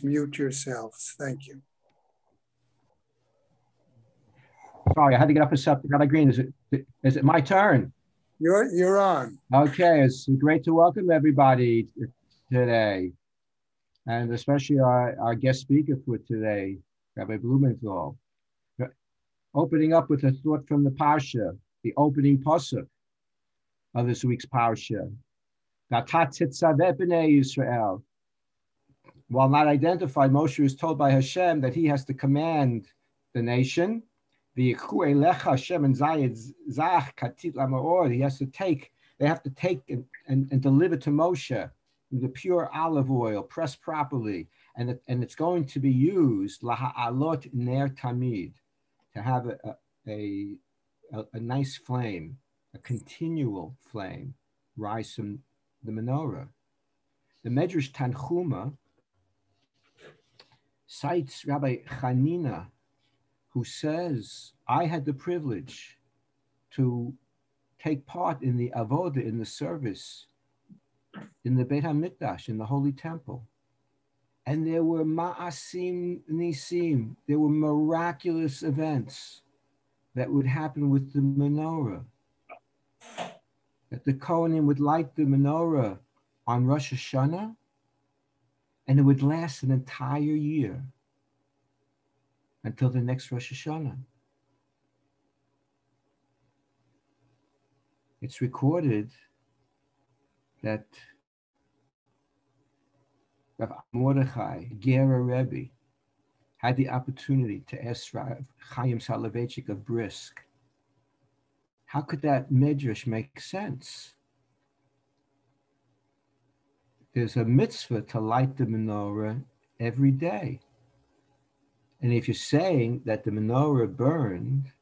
mute yourselves. Thank you. Sorry, I had to get up and step. Rabbi Green, is it my turn? You're on. Okay, it's great to welcome everybody today, and especially our guest speaker for today, Rabbi Blumenthal. Opening up with a thought from the Parsha, the opening pasuk of this week's Parsha. Israel. While not identified, Moshe is told by Hashem that he has to command the nation. He has to take, they have to take and deliver to Moshe the pure olive oil, pressed properly, and it's going to be used laha'alot ner tamid, to have a nice flame, a continual flame, rise from the menorah. The Medrash Tanchuma cites Rabbi Chanina, who says, I had the privilege to take part in the avodah, in the service, in the Beit HaMikdash, in the Holy Temple. And there were ma'asim nisim, there were miraculous events that would happen with the menorah. That the Kohanim would light the menorah on Rosh Hashanah, and it would last an entire year until the next Rosh Hashanah. It's recorded that Rav Mordechai, Gera Rebbe, had the opportunity to ask Rav Chaim Soloveitchik of Brisk, how could that medrash make sense? There's a mitzvah to light the menorah every day. And if you're saying that the menorah burned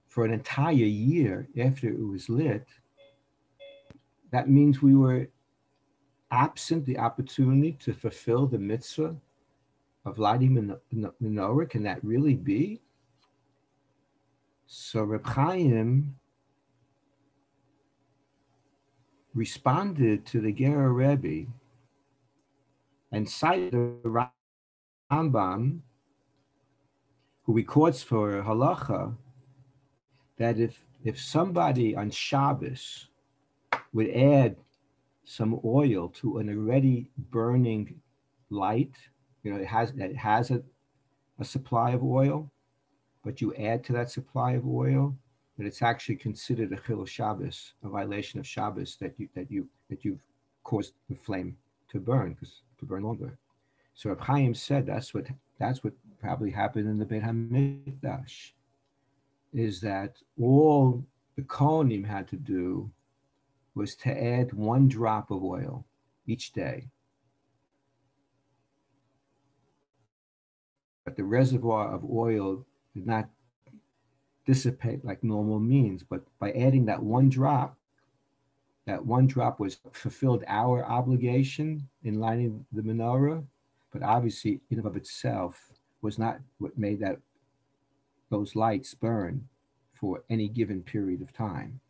for an entire year after it was lit, that means we were absent the opportunity to fulfill the mitzvah of lighting menorah. Can that really be? So Reb Chaim responded to the Gera Rebbe and cited the Rambam, who records for halacha that if somebody on Shabbos would add some oil to an already burning light, it has a supply of oil, but you add to that supply of oil, that it's actually considered a chilul Shabbos, a violation of Shabbos, that you've caused the flame to burn longer. So Reb Chaim said that's what probably happened in the Beit HaMikdash, is that all the Kohanim had to do was to add 1 drop of oil each day. But the reservoir of oil did not dissipate like normal means, but by adding that 1 drop, that 1 drop was fulfilled our obligation in lighting the menorah, but obviously in and of itself was not what made those lights burn for any given period of time.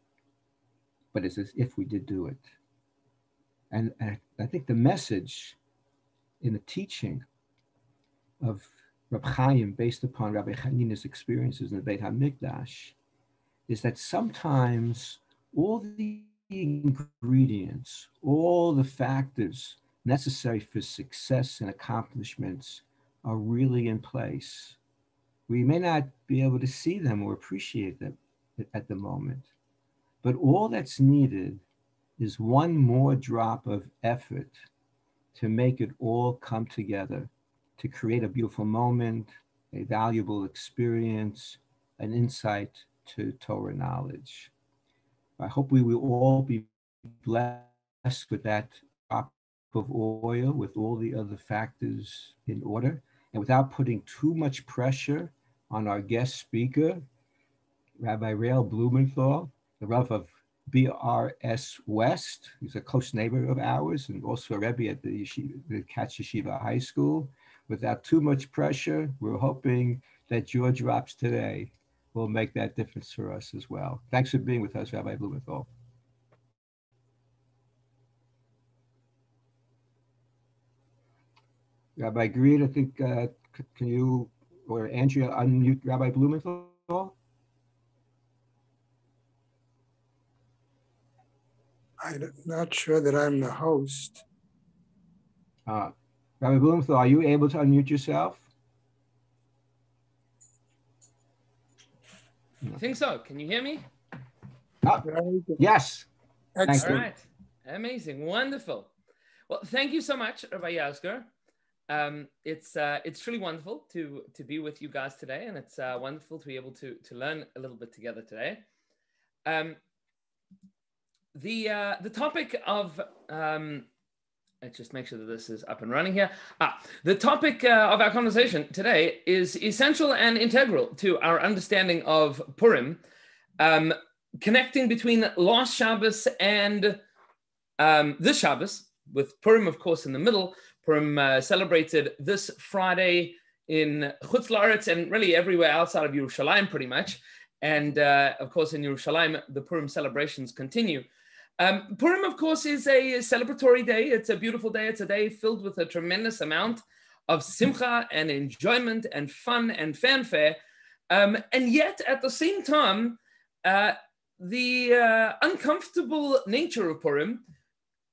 But it's as if we did do it. And I think the message in the teaching of Reb Chaim, based upon Rabbi Chanina's experiences in the Beit HaMikdash, is that sometimes all the ingredients, all the factors necessary for success and accomplishments are really in place. We may not be able to see them or appreciate them at the moment, but all that's needed is 1 more drop of effort to make it all come together, to create a beautiful moment, a valuable experience, an insight to Torah knowledge. I hope we will all be blessed with that drop of oil, with all the other factors in order, and without putting too much pressure on our guest speaker, Rabbi Rael Blumenthal, the Rav of BRS West. He's a close neighbor of ours and also a Rebbe at the Katz Yeshiva High School. Without too much pressure, we're hoping that your drops today will make that difference for us as well. Thanks for being with us, Rabbi Blumenthal. Rabbi Greed, I think, can you or Andrea unmute Rabbi Blumenthal? I'm not sure that I'm the host. Rabbi Blumenthal, are you able to unmute yourself? I think so. Can you hear me? Yes. Excellent. All right. Amazing. Wonderful. Well, thank you so much, Rabbi Yasgur. It's truly wonderful to be with you guys today, and it's wonderful to be able to learn a little bit together today. The topic of let's just make sure that this is up and running here. The topic of our conversation today is essential and integral to our understanding of Purim, connecting between last Shabbos and this Shabbos, with Purim, of course, in the middle. Purim celebrated this Friday in Chutz La'aretz and really everywhere outside of Yerushalayim, pretty much. And of course, in Yerushalayim, the Purim celebrations continue. Purim, of course, is a celebratory day. It's a beautiful day. It's a day filled with a tremendous amount of simcha and enjoyment and fun and fanfare. And yet, at the same time, the uncomfortable nature of Purim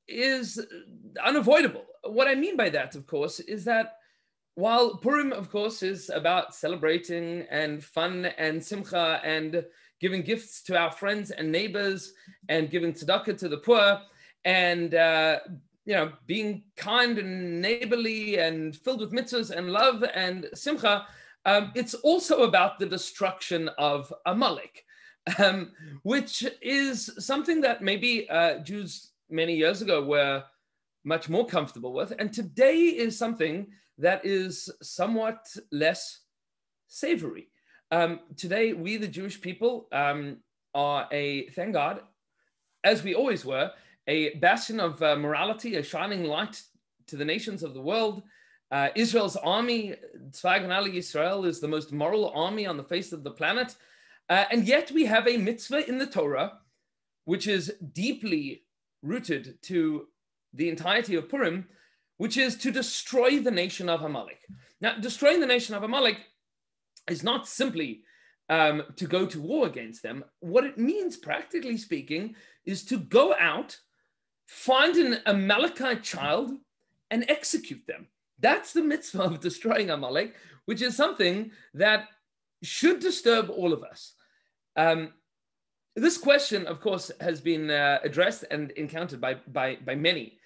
is unavoidable. What I mean by that, of course, is that while Purim, of course, is about celebrating and fun and simcha and giving gifts to our friends and neighbors and giving tzedakah to the poor and being kind and neighborly and filled with mitzvahs and love and simcha, it's also about the destruction of Amalek, which is something that maybe Jews many years ago were much more comfortable with, and today is something that is somewhat less savory. Today, we, the Jewish people, are thank God, as we always were, a bastion of morality, a shining light to the nations of the world. Israel's army, Tzva Haganah Yisrael, is the most moral army on the face of the planet. And yet we have a mitzvah in the Torah, which is deeply rooted to the entirety of Purim, which is to destroy the nation of Amalek. Now, destroying the nation of Amalek is not simply to go to war against them. What it means, practically speaking, is to go out, find an Amalekite child, and execute them. That's the mitzvah of destroying Amalek, which is something that should disturb all of us. This question, of course, has been addressed and encountered by many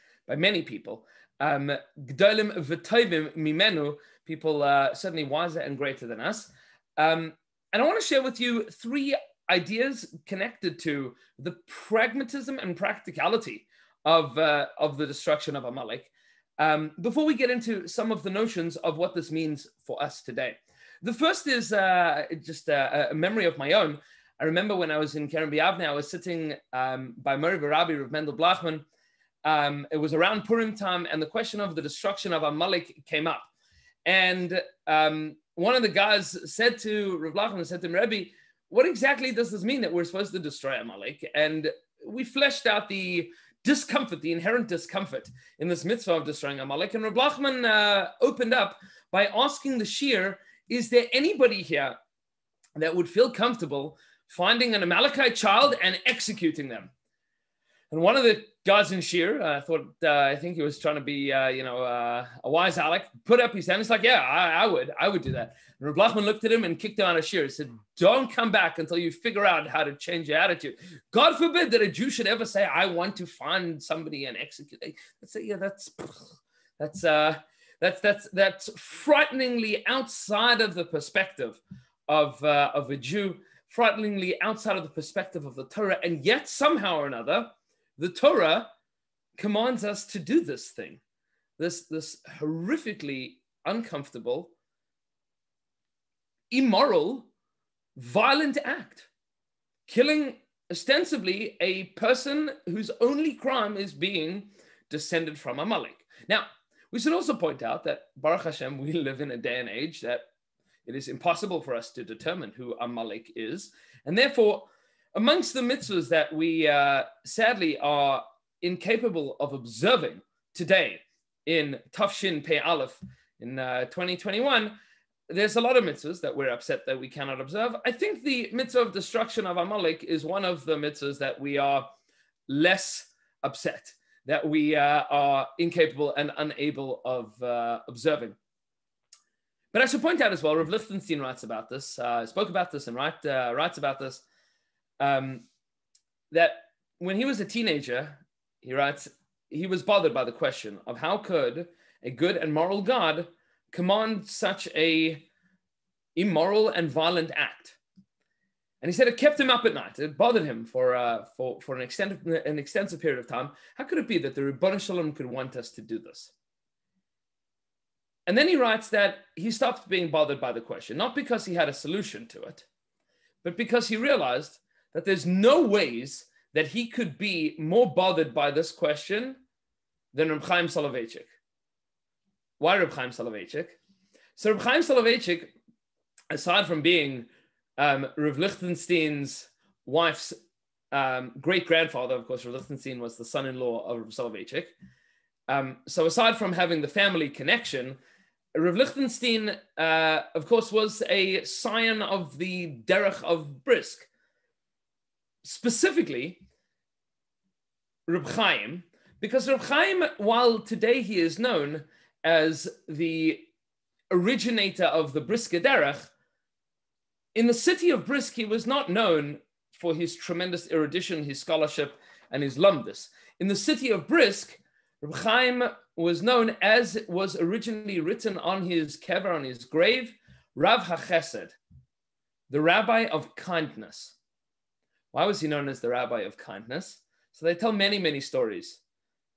people. Gdolim v'tovim mimenu, people certainly wiser and greater than us. And I want to share with you 3 ideas connected to the pragmatism and practicality of the destruction of Amalek, before we get into some of the notions of what this means for us today. The first is just a memory of my own. I remember when I was in Keren B'Yavne, I was sitting by Mori Rabbi Rav Mendel Blachman. It was around Purim time, and the question of the destruction of Amalek came up. And one of the guys said to Rav Blachman, said to him, Rebbe, what exactly does this mean that we're supposed to destroy Amalek? And we fleshed out the discomfort, the inherent discomfort in this mitzvah of destroying Amalek. And Rav Blachman opened up by asking the shir, is there anybody here that would feel comfortable finding an Amalekite child and executing them? And one of the guys in shir, I think he was trying to be, a wise Alec, put up his hand. He's like, yeah, I would do that. And Rav Blachman looked at him and kicked him out of shir. He said, don't come back until you figure out how to change your attitude. God forbid that a Jew should ever say, I want to find somebody and execute. Let's say, yeah, that's frighteningly outside of the perspective of a Jew, frighteningly outside of the perspective of the Torah, and yet somehow or another, the Torah commands us to do this thing, this horrifically uncomfortable, immoral, violent act, killing ostensibly a person whose only crime is being descended from Amalek. Now, we should also point out that, Baruch Hashem, we live in a day and age that it is impossible for us to determine who Amalek is. And therefore, amongst the mitzvahs that we sadly are incapable of observing today in Tafshin Pei Aleph in 2021, there's a lot of mitzvahs that we're upset that we cannot observe. I think the mitzvah of destruction of Amalek is one of the mitzvahs that we are less upset, that we are incapable and unable of observing. But I should point out as well, Rav Lichtenstein writes about this, spoke about this and writes about this, that when he was a teenager, he writes, he was bothered by the question of how could a good and moral God command such a immoral and violent act. And he said it kept him up at night. It bothered him for an extensive period of time. How could it be that the Ribbon Shalom could want us to do this? And then he writes that he stopped being bothered by the question, not because he had a solution to it, but because he realized that there's no ways that he could be more bothered by this question than Reb Chaim Soloveitchik. Why Reb Chaim Soloveitchik? So Reb Chaim Soloveitchik, aside from being Rav Lichtenstein's wife's great-grandfather, of course, Rav Lichtenstein was the son-in-law of Reb Soloveitchik. So aside from having the family connection, Rav Lichtenstein, of course, was a scion of the Derech of Brisk. Specifically, Reb Chaim, because Reb Chaim, while today he is known as the originator of the Brisker Derech, in the city of Brisk, he was not known for his tremendous erudition, his scholarship, and his lumdus. In the city of Brisk, Reb Chaim was known, as it was originally written on his kever, on his grave, Rav HaChesed, the rabbi of kindness. Why was he known as the rabbi of kindness? So they tell many, many stories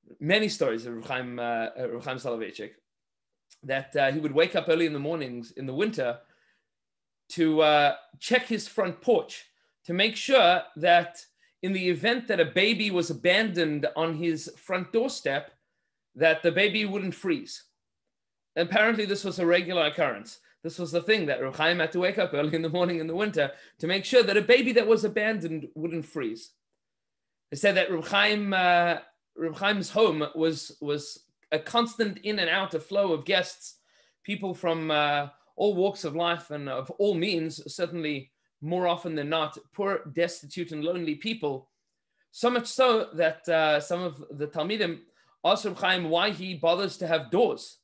of Reb Chaim Soloveitchik, that he would wake up early in the mornings in the winter to check his front porch to make sure that in the event that a baby was abandoned on his front doorstep, that the baby wouldn't freeze. Apparently, this was a regular occurrence. This was the thing that Reb Chaim had to wake up early in the morning in the winter to make sure that a baby that was abandoned wouldn't freeze. They said that Reb Chaim's home was a constant in and out of flow of guests, people from all walks of life and of all means, certainly more often than not, poor, destitute, and lonely people. So much so that some of the Talmidim asked Reb Chaim why he bothers to have doors.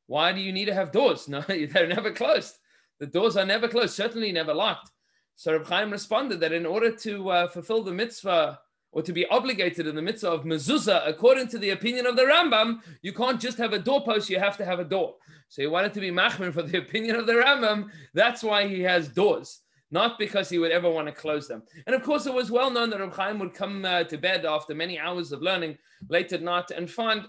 Why do you need to have doors? No, they're never closed. The doors are never closed, certainly never locked. So Reb Chaim responded that in order to fulfill the mitzvah, or to be obligated in the mitzvah of mezuzah, according to the opinion of the Rambam, you can't just have a doorpost, you have to have a door. So he wanted to be machmir for the opinion of the Rambam. That's why he has doors, not because he would ever want to close them. And of course, it was well known that Reb Chaim would come to bed after many hours of learning late at night and find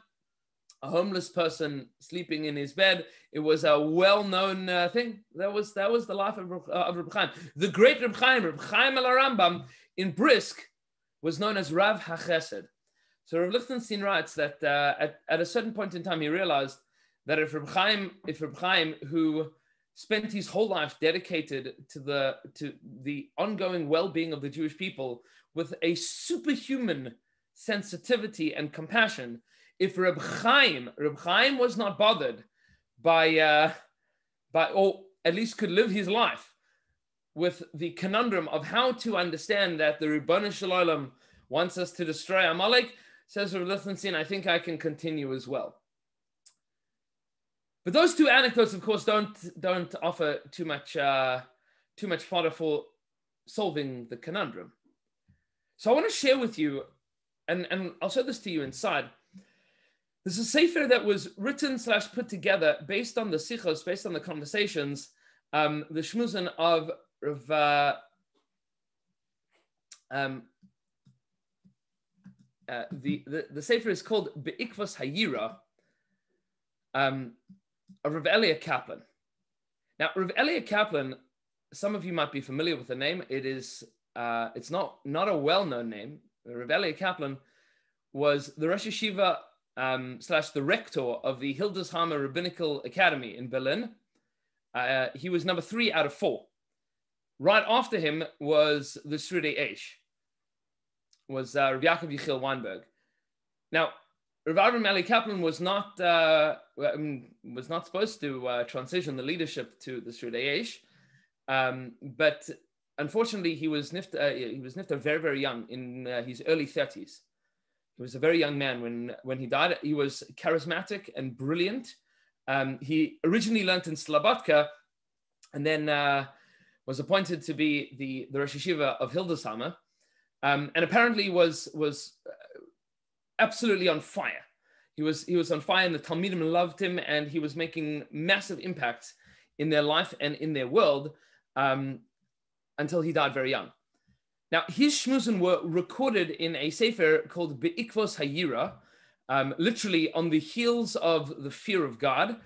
a homeless person sleeping in his bed. It was a well-known thing. That was the life of Reb Chaim. The great Reb Chaim al Rambam in Brisk, was known as Rav HaChesed. So Rav Lichtenstein writes that at a certain point in time, he realized that if Reb Chaim, who spent his whole life dedicated to the ongoing well-being of the Jewish people with a superhuman sensitivity and compassion, if Reb Chaim was not bothered by, or at least could live his life with the conundrum of how to understand that the Ribbon Shalom wants us to destroy Amalek, says Rav Lichtenstein, I think I can continue as well. But those two anecdotes, of course, don't offer too much fodder for solving the conundrum. So I want to share with you, and I'll show this to you inside. This is a sefer that was written / put together based on the sichos, based on the conversations, the shmuzin of the sefer is called Be'ikvos Hayira of Rav Elia Kaplan. Now, Rav Elia Kaplan, some of you might be familiar with the name. It's not a well-known name. Rav Elia Kaplan was the Rosh Yeshiva / the rector of the Hildesheimer Rabbinical Academy in Berlin. He was number 3 out of 4. Right after him was the Srudei Eish, was Rav Yaakov Yechiel Weinberg. Now, Rav Avram Eli Kaplan was not supposed to transition the leadership to the Srudei Eish, but unfortunately he was nifta very, very young, in his early 30s. He was a very young man when he died. He was charismatic and brilliant. He originally learned in Slobodka, and then was appointed to be the Rosh Yeshiva of Hildesheim, and apparently was absolutely on fire. He was on fire, and the Talmidim loved him, and he was making massive impacts in their life and in their world until he died very young. Now, his shmuzin were recorded in a sefer called Be'ikvos Hayira, literally on the heels of the fear of God,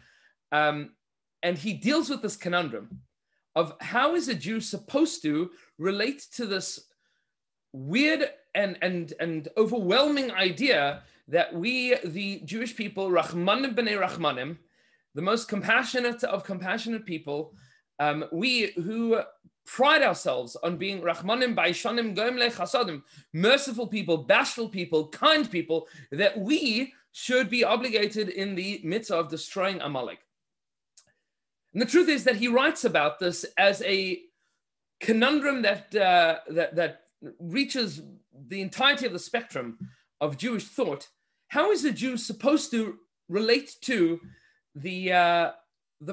and he deals with this conundrum of how is a Jew supposed to relate to this weird and overwhelming idea that we, the Jewish people, Rachmanim b'nei Rachmanim, the most compassionate of compassionate people, we who pride ourselves on being Rachmanim b'ishanim goim lechasadim, merciful people, bashful people, kind people, that we should be obligated in the mitzvah of destroying Amalek. And the truth is that he writes about this as a conundrum that reaches the entirety of the spectrum of Jewish thought. How is a Jew supposed to relate to the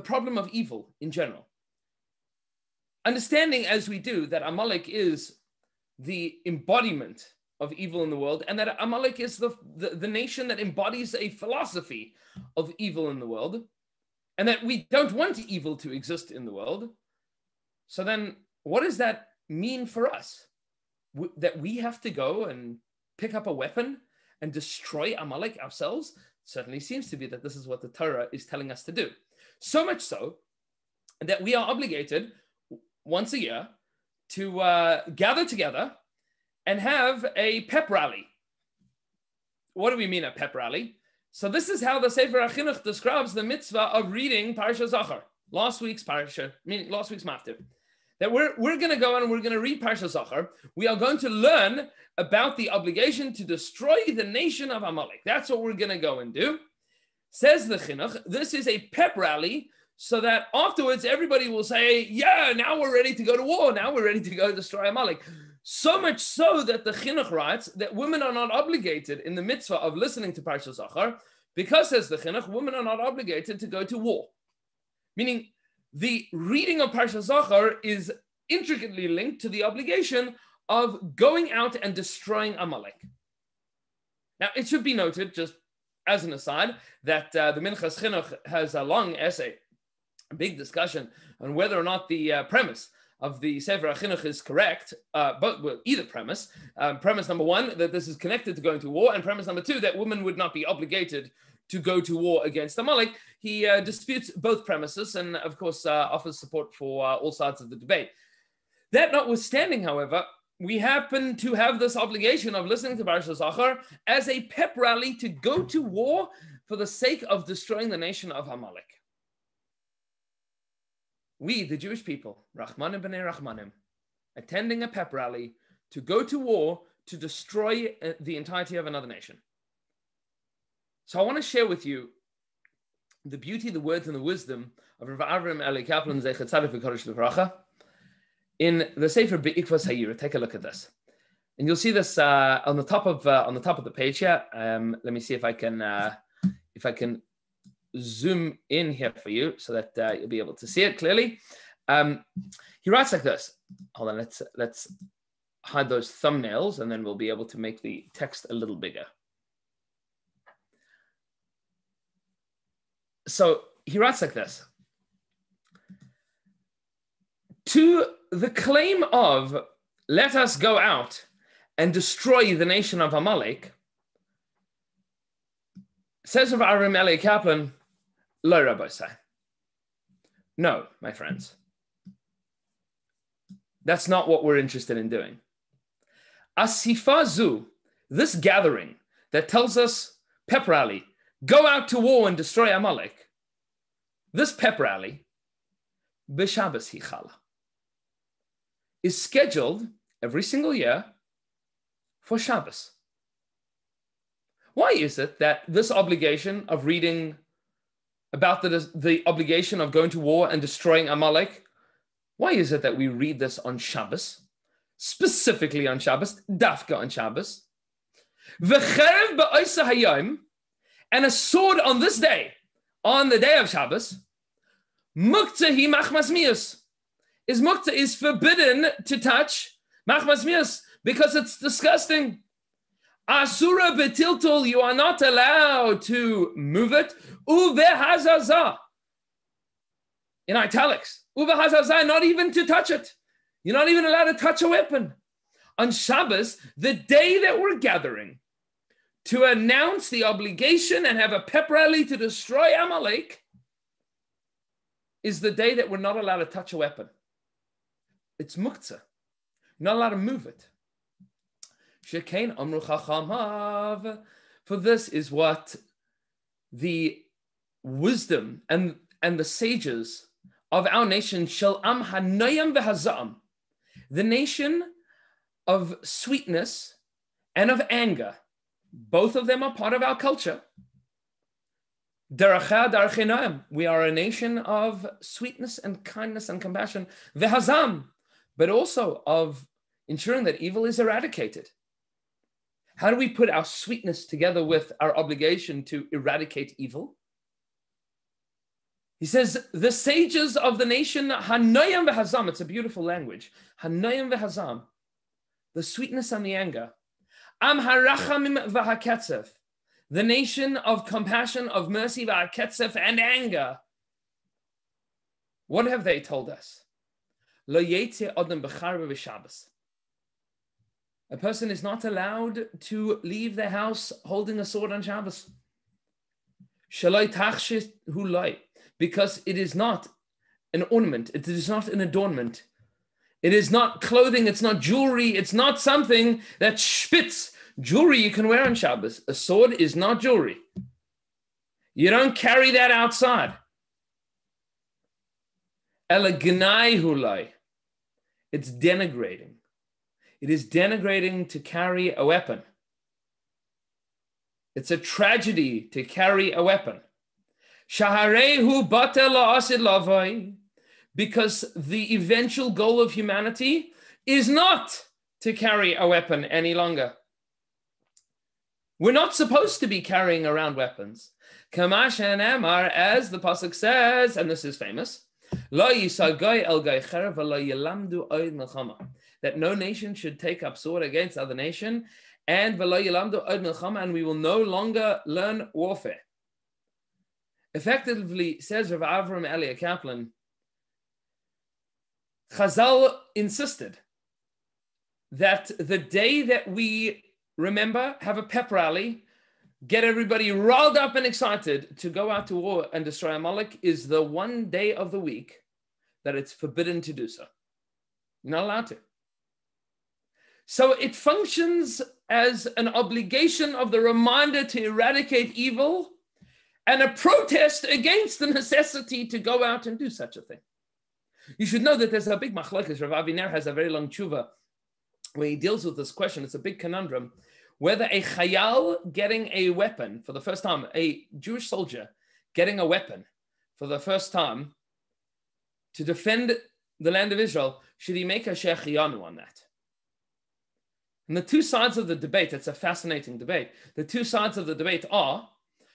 problem of evil in general? Understanding as we do that Amalek is the embodiment of evil in the world, and that Amalek is the nation that embodies a philosophy of evil in the world, and that we don't want evil to exist in the world. So then what does that mean for us? That we have to go and pick up a weapon and destroy Amalek ourselves? Certainly seems to be that this is what the Torah is telling us to do. So much so that we are obligated once a year to gather together and have a pep rally. What do we mean a pep rally? So this is how the Sefer HaChinuch describes the mitzvah of reading Parashat Zachar, last week's parasha, meaning last week's maftir. That we're going to go and we're going to read Parashat Zachar. We are going to learn about the obligation to destroy the nation of Amalek. That's what we're going to go and do. Says the Chinuch, this is a pep rally so that afterwards everybody will say, yeah, now we're ready to go to war. Now we're ready to go destroy Amalek. So much so that the Chinuch writes that women are not obligated in the mitzvah of listening to Parashat Zachar because, says the Chinuch, women are not obligated to go to war. Meaning, the reading of Parashat Zachar is intricately linked to the obligation of going out and destroying Amalek. Now, it should be noted, just as an aside, that the Minchas Chinuch has a long essay, a big discussion on whether or not the premise of the Sefer HaChinuch is correct, either premise. Premise number one, that this is connected to going to war, and premise number two, that women would not be obligated to go to war against Amalek. He disputes both premises and, of course, offers support for all sides of the debate. That notwithstanding, however, we happen to have this obligation of listening to Parashat Zachar as a pep rally to go to war for the sake of destroying the nation of Amalek. We, the Jewish people, Rachmanim b'nei Rachmanim, attending a pep rally to go to war to destroy the entirety of another nation. So I want to share with you the beauty, the words, and the wisdom of Rav Avram Eli Kaplan Zecher Tzadik v'Kodesh Livracha in the Sefer Be'ikvos Hayira. Take a look at this, and you'll see this on the top of the page here. Let me see if I can zoom in here for you so that you'll be able to see it clearly. He writes like this. Hold on, let's hide those thumbnails, and then we'll be able to make the text a little bigger. So he writes like this. To the claim of let us go out and destroy the nation of Amalek, says Rav Avram Eli Kaplan, Lo Rabbosai. No, my friends. That's not what we're interested in doing. Asifa zu, this gathering that tells us pep rally, go out to war and destroy Amalek. This pep rally, b'Shabbos hichala, is scheduled every single year for Shabbos. Why is it that this obligation of reading about the obligation of going to war and destroying Amalek, why is it that we read this on Shabbos, specifically on Shabbos, dafka on Shabbos? V'cherev ba'osa hayom, and a sword on this day, on the day of Shabbos, muktzah hi machmas mius. Muktzah is forbidden to touch machmas mius because it's disgusting. Asura betiltul, you are not allowed to move it. Uvehazaza, in italics. Uvehazaza, not even to touch it. You're not even allowed to touch a weapon. On Shabbos, the day that we're gathering to announce the obligation and have a pep rally to destroy Amalek, is the day that we're not allowed to touch a weapon. It's muktzah. You're not allowed to move it. Shekain amru chachamav. For this is what the wisdom and the sages of our nation, shel am hanayam v'hazam, the nation of sweetness and of anger, both of them are part of our culture. Daracha darchenayim, we are a nation of sweetness and kindness and compassion, v'hazam, but also of ensuring that evil is eradicated. How do we put our sweetness together with our obligation to eradicate evil? He says, the sages of the nation, Hanayam v'hazam, it's a beautiful language, Hanayam v'hazam, the sweetness and the anger. Am harachamim v'haketzev, the nation of compassion, of mercy, v'haketzev, and anger. What have they told us? Lo yetze odem b'charve v'shabbos. A person is not allowed to leave their house holding a sword on Shabbos. Shaloi tachshit huloi, because it is not an ornament, it is not an adornment. It is not clothing, it's not jewelry, it's not something that spits. Jewelry you can wear on Shabbos. A sword is not jewelry. You don't carry that outside. Ela gnai huloi. It's denigrating. It is denigrating to carry a weapon. It's a tragedy to carry a weapon. Shaharehu batel la'asid lavai, because the eventual goal of humanity is not to carry a weapon any longer. We're not supposed to be carrying around weapons. Kamash and Amar, as the pasuk says, and this is famous, Lo yisagay el gai cherev lo yilamdu oid milchama, that no nation should take up sword against other nation, and v'lo yilamdu oid milchama, and we will no longer learn warfare. Effectively, says Rav Avram Elia Kaplan, Chazal insisted that the day that we remember, have a pep rally, get everybody riled up and excited to go out to war and destroy Amalek, is the one day of the week that it's forbidden to do so. You're not allowed to. So it functions as an obligation of the reminder to eradicate evil and a protest against the necessity to go out and do such a thing. You should know that there's a big machlokes. Rav Aviner has a very long tshuva where he deals with this question. It's a big conundrum. Whether a chayal getting a weapon for the first time, a Jewish soldier getting a weapon for the first time to defend the land of Israel, should he make a shehecheyanu on that? And the two sides of the debate, it's a fascinating debate. The two sides of the debate are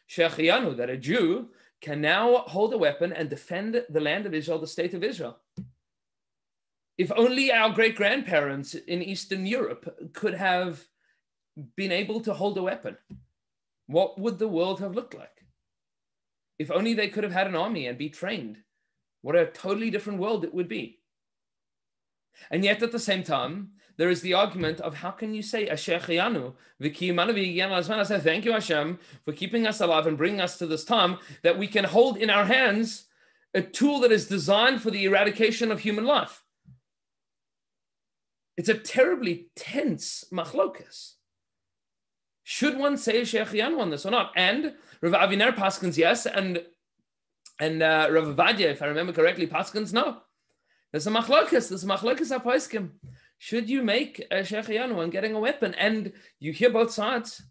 shehecheyanu, that a Jew can now hold a weapon and defend the land of Israel, the state of Israel. If only our great-grandparents in Eastern Europe could have been able to hold a weapon, what would the world have looked like? If only they could have had an army and be trained, what a totally different world it would be. And yet at the same time, there is the argument of how can you say Asher Chayanu, I say thank you Hashem for keeping us alive and bringing us to this time that we can hold in our hands a tool that is designed for the eradication of human life. It's a terribly tense machlokas. Should one say Asher Chayanu on this or not? And Rav Aviner paskins yes, and Rav Avadia, if I remember correctly, paskins no. There's a machlokas apaiskim. Should you make a shehecheyanu on getting a weapon? And you hear both sides.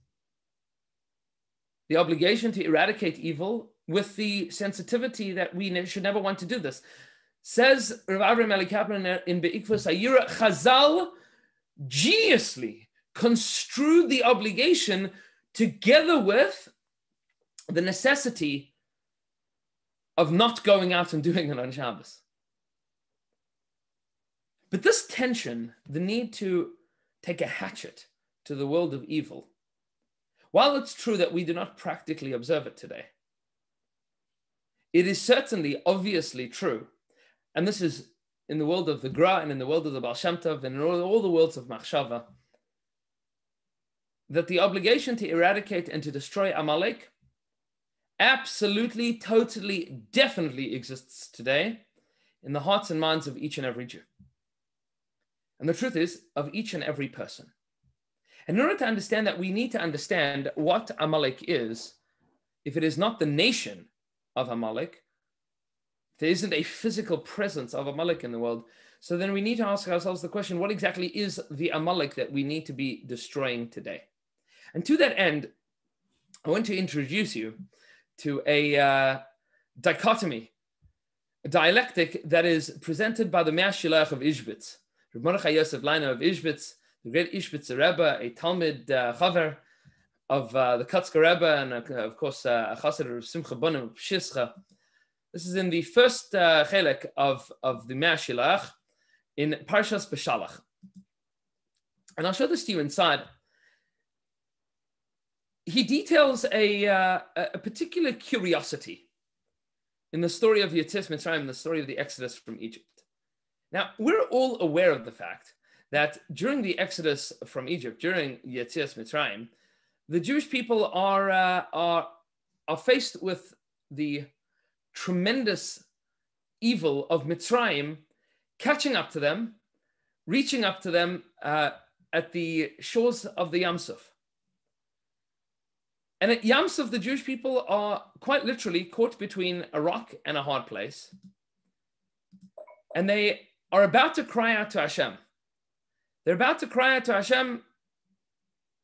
the obligation to eradicate evil with the sensitivity that we should never want to do this. Says Rav Avram Eli Kaplan in Be'ikvos Hayira, Chazal geniusly construed the obligation together with the necessity of not going out and doing it on Shabbos. But this tension, the need to take a hatchet to the world of evil, while it's true that we do not practically observe it today, it is certainly obviously true, and this is in the world of the Gra and in the world of the Baal Shem Tov and in all the worlds of Machshava, that the obligation to eradicate and to destroy Amalek absolutely, totally, definitely exists today in the hearts and minds of each and every Jew. And the truth is, of each and every person. And in order to understand that, we need to understand what Amalek is. If it is not the nation of Amalek, there isn't a physical presence of Amalek in the world, so then we need to ask ourselves the question, what exactly is the Amalek that we need to be destroying today? And to that end, I want to introduce you to a dichotomy, a dialectic that is presented by the Mea Shilach of Ishbitz, Reb Mordechai Yosef Leiner of Ishbitz, the great Ishbitzer Rebbe, a Talmud Chaver of the Kotzker Rebbe, and of course a Chassid of Simcha Bonim of Shischa. This is in the first chelek of the Mea Shilach in Parshas Beshalach. And I'll show this to you inside. He details a particular curiosity in the story of Yetzias Mitzrayim, the story of the Exodus from Egypt. Now, we're all aware of the fact that during the Exodus from Egypt, during Yetzias Mitzrayim, the Jewish people are faced with the tremendous evil of Mitzrayim catching up to them, reaching up to them at the shores of the Yam Suf. And at Yam Suf, the Jewish people are quite literally caught between a rock and a hard place. And they are about to cry out to Hashem. They're about to cry out to Hashem.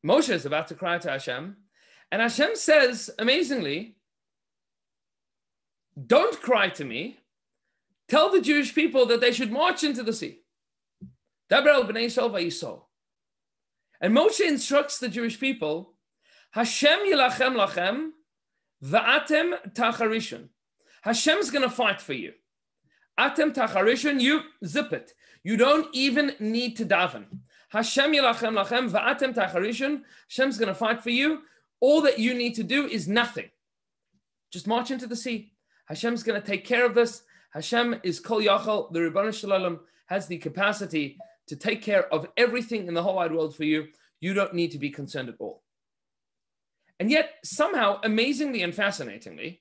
Moshe is about to cry out to Hashem. And Hashem says, amazingly, don't cry to me. Tell the Jewish people that they should march into the sea. Daber el bnei Yisrael vayisol. And Moshe instructs the Jewish people, Hashem yilachem lachem, va'atem tacharishon. Hashem's going to fight for you. Atem tacharishon, you zip it. You don't even need to daven. Hashem yilachem lachem, va'atem tacharishon. Hashem's going to fight for you. All that you need to do is nothing. Just march into the sea. Hashem's going to take care of this. Hashem is Kol Yachal. The Ribono Shel Olam has the capacity to take care of everything in the whole wide world for you. You don't need to be concerned at all. And yet, somehow, amazingly and fascinatingly,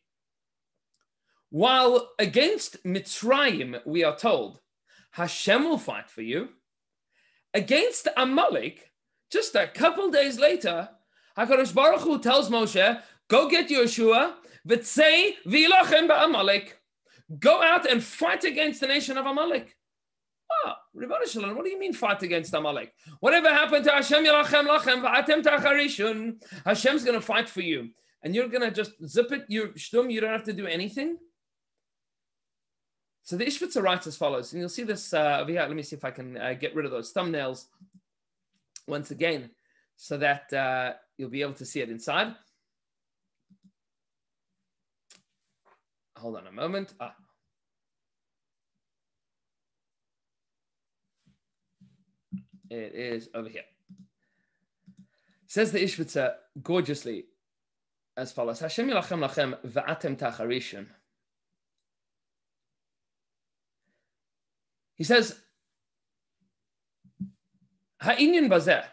while against Mitzrayim, we are told, Hashem will fight for you, against Amalek, just a couple days later, HaKadosh Baruch Hu tells Moshe, go get Yeshua, v'tzei v'ilachem ba'Amalek. Go out and fight against the nation of Amalek. Ribono Shel Olam, what do you mean fight against Amalek? Whatever happened to Hashem yilachem lachem va'atem tacharishun, Hashem's going to fight for you. And you're going to just zip it, you shtum, you don't have to do anything. So the Ishbitzer writes as follows, and you'll see this over here. Let me see if I can get rid of those thumbnails once again, so that you'll be able to see it inside. Hold on a moment. It is over here. Says the Ishbitzer gorgeously as follows. Hashem yilachem lachem va'atem tacharishon. He says, Ha'inyan bazeh,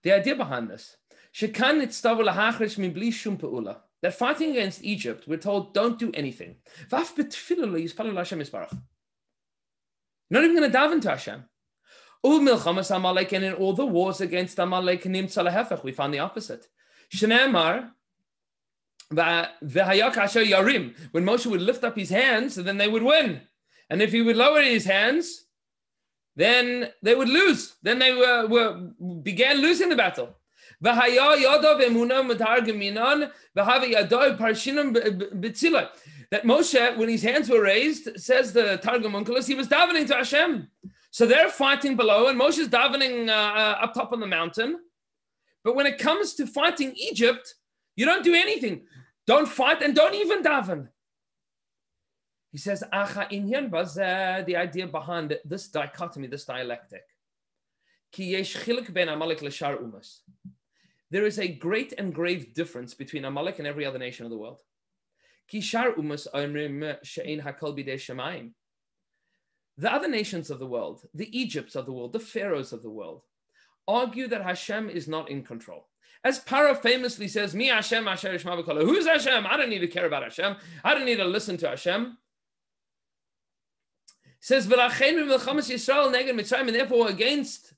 the idea behind this, shekan nitztavu lahachrish min bli shum pe'ula, that fighting against Egypt, we're told, don't do anything. V'af betfilah lo yispalu l'Hashem yisbarach. You're not even going to daven to Hashem. Milchamas Amalek, and in all the wars against Amalek, nimtza lehefech, we found the opposite. Shneimar, v'hayak asher yarim, when Moshe would lift up his hands, then they would win. And if he would lower his hands, then they would lose. Then they began losing the battle. That Moshe, when his hands were raised, says the Targum Onkelos, he was davening to Hashem. So they're fighting below, and Moshe's davening up top on the mountain. But when it comes to fighting Egypt, you don't do anything. Don't fight and don't even daven. He says, the idea behind this dichotomy, this dialectic. There is a great and grave difference between Amalek and every other nation of the world. The other nations of the world, the Egypts of the world, the Pharaohs of the world, argue that Hashem is not in control. As Paro famously says, Mi Hashem asher yishma b'kol. Who's Hashem? I don't need to care about Hashem. I don't need to listen to Hashem. Says, and therefore against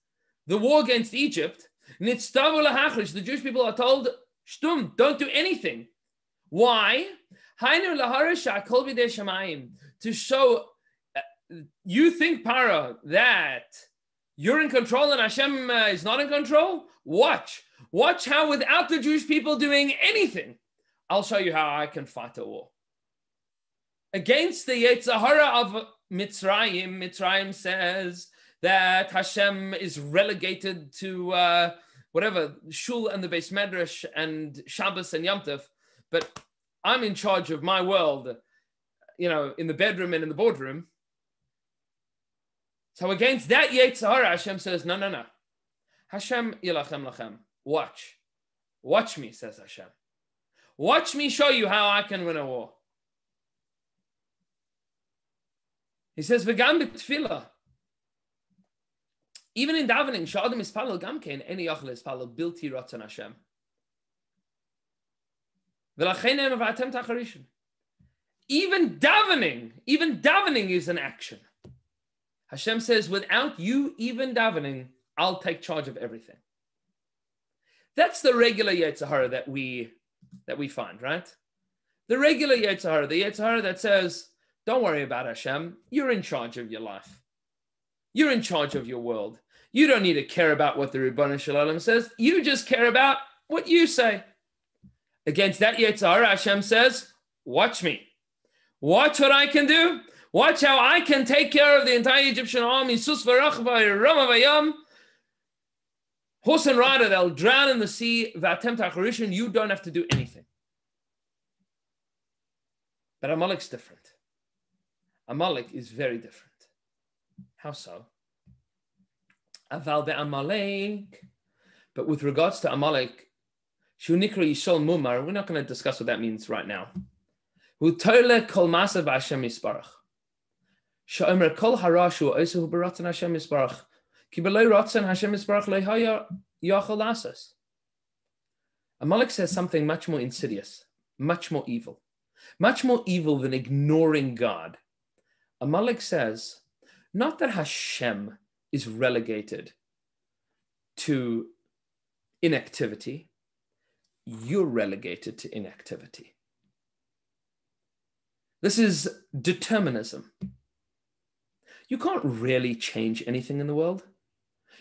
the war against Egypt, the Jewish people are told, Shtum, don't do anything. Why? To show, you think, Para, that you're in control and Hashem is not in control? Watch how without the Jewish people doing anything, I'll show you how I can fight a war. Against the Yetzer Hara of Mitzrayim says that Hashem is relegated to whatever, Shul and the Beis Medrash and Shabbos and Yom Tov, but I'm in charge of my world, in the bedroom and in the boardroom. So against that Yetzer Hara, Hashem says, no. Hashem yilachem lachem. Watch me, says Hashem. Watch me show you how I can win a war. He says, "V'gam b'tefillah." Even in davening, sh'adam ispalel gamkein eni yachal ispalel bilti ratzon Hashem. V'lachein v'atem tacharishin. Even davening is an action. Hashem says, without you even davening, I'll take charge of everything. That's the regular Yetzer Hara that we find, right? The regular Yetzer Hara, the Yetzer Hara that says, don't worry about Hashem. You're in charge of your life. You're in charge of your world. You don't need to care about what the Ribbon Shalom says. You just care about what you say. Against that Yetzer Hara, Hashem says, watch me. Watch what I can do. Watch how I can take care of the entire Egyptian army. Sus v'rachva, rama v'yam. Horse and rider, they'll drown in the sea. V'atem tacharishin, you don't have to do anything. But Amalek's different. Amalek is very different. How so? Aval be'Amalek. But with regards to Amalek, Shu nikra Yishol Mumar, we're not going to discuss what that means right now. Hu toile kol masa b'Hashem yisbarach. Sha'omer kol harashu oisu b'ratzon Hashem yisbarach. Ki b'loi ratzon Hashem yisbarach le'haya yachol asas. Amalek says something much more insidious, much more evil than ignoring God. Amalek says, not that Hashem is relegated to inactivity, you're relegated to inactivity. This is determinism. You can't really change anything in the world.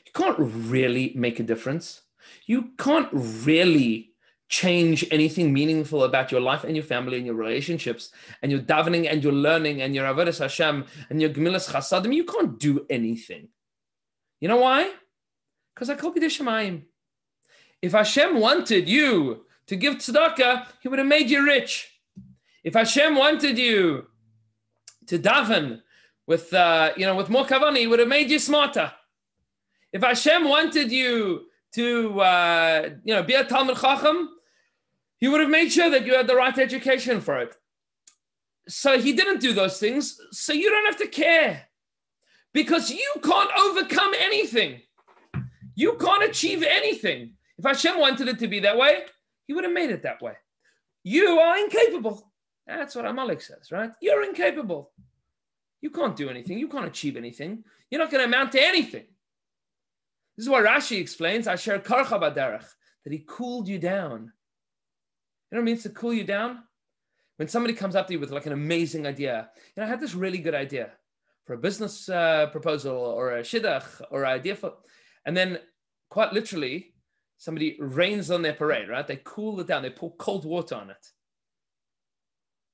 You can't really make a difference. You can't really change anything meaningful about your life and your family and your relationships and your davening and your learning and your avodas Hashem and your gemilas chasadim. You can't do anything. You know why? Because I kol b'dei shemayim. If Hashem wanted you to give tzedakah, He would have made you rich. If Hashem wanted you to daven with more kavanah, He would have made you smarter. If Hashem wanted you to be a Talmid Chacham, He would have made sure that you had the right education for it. So He didn't do those things, so you don't have to care. Because you can't overcome anything. You can't achieve anything. If Hashem wanted it to be that way, He would have made it that way. You are incapable. That's what Amalek says, right? You're incapable. You can't do anything. You can't achieve anything. You're not going to amount to anything. This is what Rashi explains, Asher karcha baderech, that He cooled you down. You know what it means to cool you down? When somebody comes up to you with like an amazing idea. I had this really good idea for a business proposal or a shidduch or an idea for, and then quite literally, somebody rains on their parade, right? They cool it down. They pour cold water on it.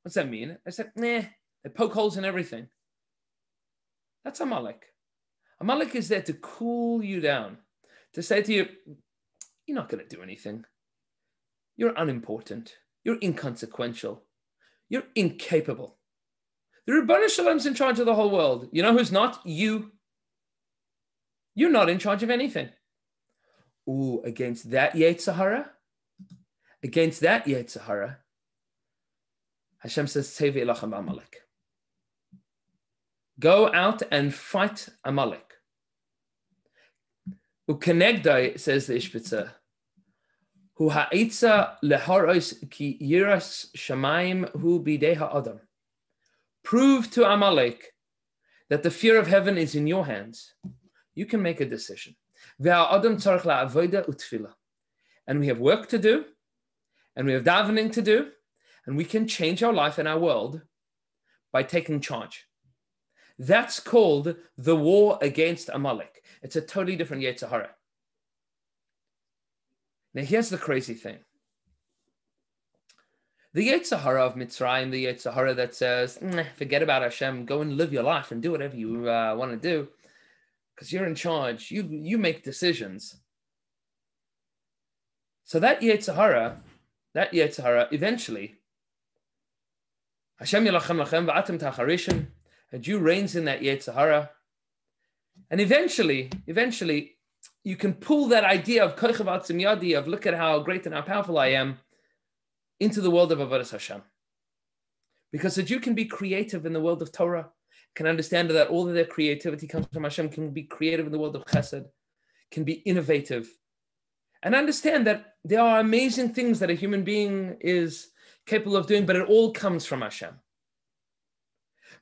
What's that mean? I said, nah, they poke holes in everything. That's Amalek. Amalek is there to cool you down, to say to you, you're not going to do anything. You're unimportant. You're inconsequential. You're incapable. The Ribono Shel Olam's in charge of the whole world. You know who's not? You. You're not in charge of anything. Ooh, against that Yetzer Hara, Hashem says, Tzevi elachem b'Amalek. Go out and fight Amalek. Ukenegdai, says the Ishbitzer, Hu ha'itza leharos ki yiras shamayim hu bidei ha'adam. Prove to Amalek that the fear of heaven is in your hands. You can make a decision. And we have work to do, and we have davening to do, and we can change our life and our world by taking charge. That's called the war against Amalek. It's a totally different Yetzer Hara. Now here's the crazy thing. The Yetzer Hara of Mitzrayim, the Yetzer Hara that says, forget about Hashem, go and live your life and do whatever you want to do, because you're in charge, you make decisions. So that Yetzer Hara, eventually, Hashem yilachem lachem v'atem tacharishim, and you reigns in that Yetzer Hara, and eventually, you can pull that idea of kochav atzim yadi, of look at how great and how powerful I am, into the world of Avodas Hashem. Because the Jew can be creative in the world of Torah, can understand that all of their creativity comes from Hashem, can be creative in the world of Chesed, can be innovative, and understand that there are amazing things that a human being is capable of doing, but it all comes from Hashem.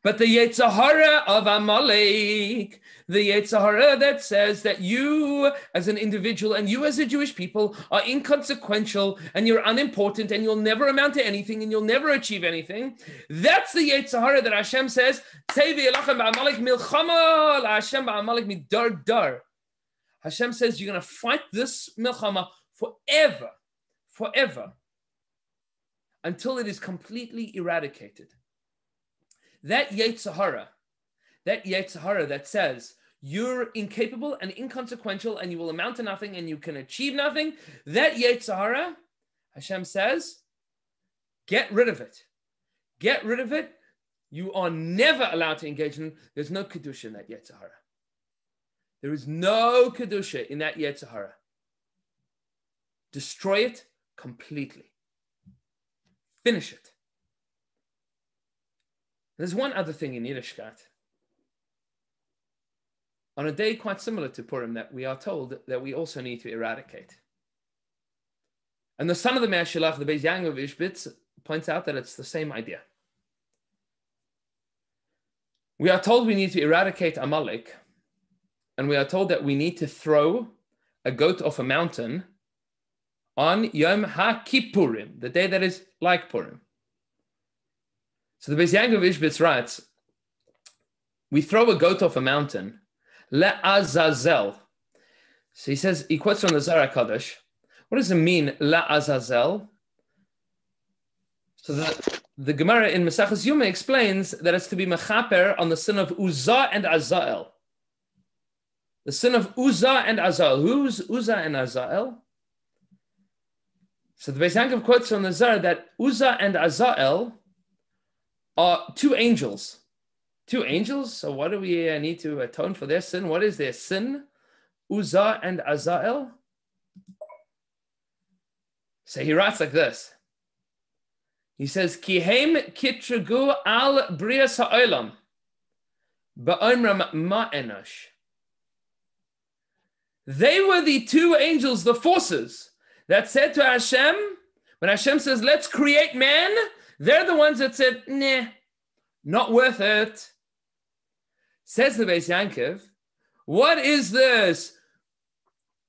But the Yetzer Hara of Amalek, the Yetzer Hara that says that you as an individual and you as a Jewish people are inconsequential and you're unimportant and you'll never amount to anything and you'll never achieve anything. That's the Yetzer Hara that Hashem says, Tzevi elachem b'Amalek milchama la'Hashem b'Amalek midar dar. Hashem says you're going to fight this milchama forever, until it is completely eradicated. That Yetzer Hara that says you're incapable and inconsequential and you will amount to nothing and you can achieve nothing, that Yetzer Hara, Hashem says, get rid of it. Get rid of it. You are never allowed to engage in it. There's no Kedusha in that Yetzer Hara. There is no Kedusha in that Yetzer Hara. Destroy it completely. Finish it. There's one other thing in Yiddishkeit. On a day quite similar to Purim that we are told that we also need to eradicate. And the son of the Me'er Shilach, the Beis Yaakov Ishbitz, points out that it's the same idea. We are told we need to eradicate Amalek, and we are told that we need to throw a goat off a mountain on Yom HaKippurim, the day that is like Purim. So the Beis Yaakov Ishbitz writes, we throw a goat off a mountain, le'azazel. So he says, he quotes from the Zohar HaKadosh. What does it mean, le'azazel? So the Gemara in Maseches Yuma explains that it's to be mechaper on the sin of Uzzah and Azael. The sin of Uzzah and Azael. Who's Uzzah and Azael? So the Beis Yaakov quotes from the Zohar that Uzzah and Azael are two angels. Two angels? So what do we need to atone for their sin? What is their sin? Uzzah and Azael? So he writes like this. He says, Kihem kitregu al brias ha'olam ba'omram ma'enosh. They were the two angels, the forces, that said to Hashem, when Hashem says, let's create man, they're the ones that said, nah, not worth it. Says the Beis Yaakov, what is this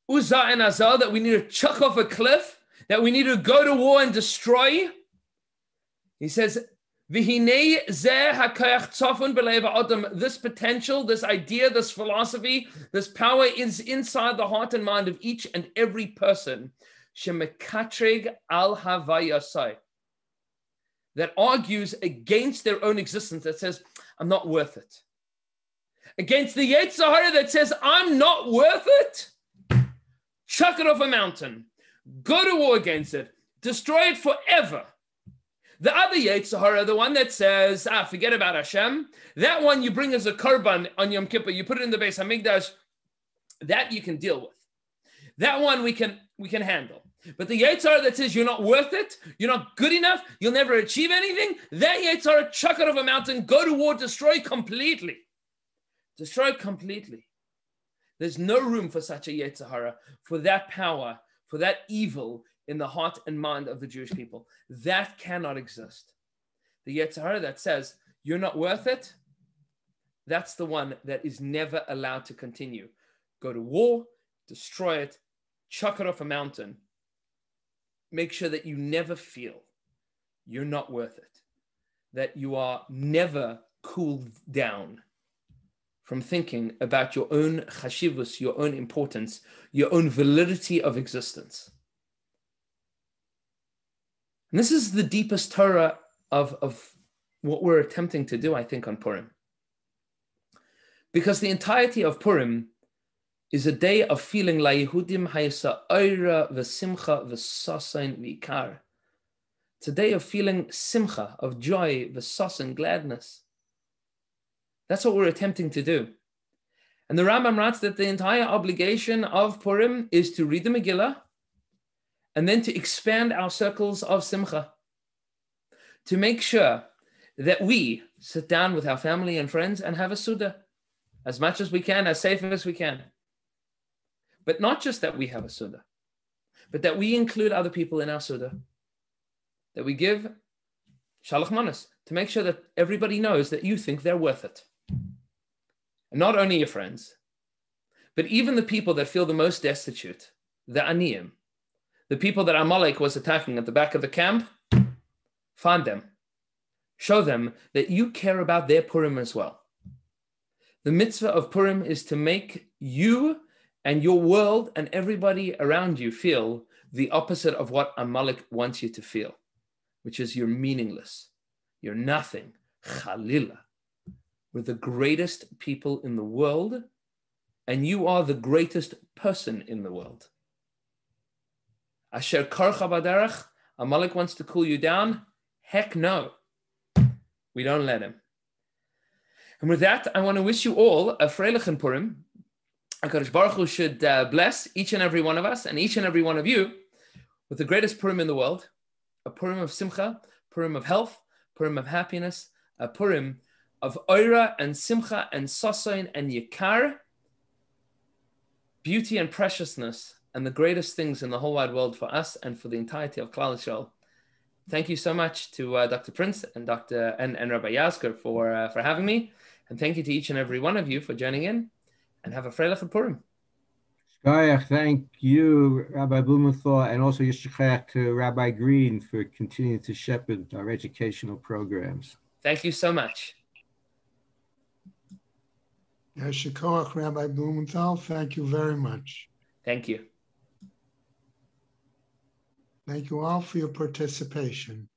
Uzzah and Azael that we need to chuck off a cliff, that we need to go to war and destroy? He says, This potential, this idea, this philosophy, this power is inside the heart and mind of each and every person. That argues against their own existence, that says, I'm not worth it. Against the Yetzer Hara that says, I'm not worth it. Chuck it off a mountain. Go to war against it. Destroy it forever. The other Yetzer Hara, the one that says, forget about Hashem, that one you bring as a korban on Yom Kippur, you put it in the Beis Hamikdash, that you can deal with. That one we can handle. But the Yetzer Hara that says you're not worth it, you're not good enough, you'll never achieve anything, that Yetzer Hara, chuck it off a mountain, go to war, destroy completely. Destroy completely. There's no room for such a Yetzer Hara, for that power, for that evil in the heart and mind of the Jewish people. That cannot exist. The Yetzer Hara that says you're not worth it, that's the one that is never allowed to continue. Go to war, destroy it, chuck it off a mountain. Make sure that you never feel you're not worth it, that you are never cooled down from thinking about your own chashivus, your own importance, your own validity of existence. And this is the deepest Torah of what we're attempting to do, I think, on Purim. Because the entirety of Purim is a day of feeling la Yehudim hayasa oira v'simcha v'sasain v'ikar. It's a day of feeling simcha, of joy, v'sasain, gladness. That's what we're attempting to do. And the Rambam writes that the entire obligation of Purim is to read the Megillah and then to expand our circles of simcha, to make sure that we sit down with our family and friends and have a Suda as much as we can, as safe as we can. But not just that we have a Suda, but that we include other people in our Suda, that we give Shalach Manas to make sure that everybody knows that you think they're worth it. And not only your friends, but even the people that feel the most destitute, the Aniyim, the people that Amalek was attacking at the back of the camp, find them. Show them that you care about their Purim as well. The mitzvah of Purim is to make you and your world and everybody around you feel the opposite of what Amalek wants you to feel, which is you're meaningless, you're nothing, Chalila. We're the greatest people in the world, and you are the greatest person in the world. Asher karcha baderech, Amalek wants to cool you down. Heck no. We don't let him. And with that, I want to wish you all a Freilichen Purim. HaKadosh Baruch Hu should bless each and every one of us and each and every one of you with the greatest Purim in the world, a Purim of Simcha, Purim of health, Purim of happiness, a Purim of Oira and Simcha and Sasain and Yikar, beauty and preciousness, and the greatest things in the whole wide world for us and for the entirety of Klal Yisrael. Thank you so much to Dr. Prince and Rabbi Yasker for having me, and thank you to each and every one of you for joining in. And have a Freilichen Purim. Shkoyach, thank you, Rabbi Blumenthal, and also Yishachach to Rabbi Green for continuing to shepherd our educational programs. Thank you so much. Yeshikoach, Rabbi Blumenthal, thank you very much. Thank you. Thank you all for your participation.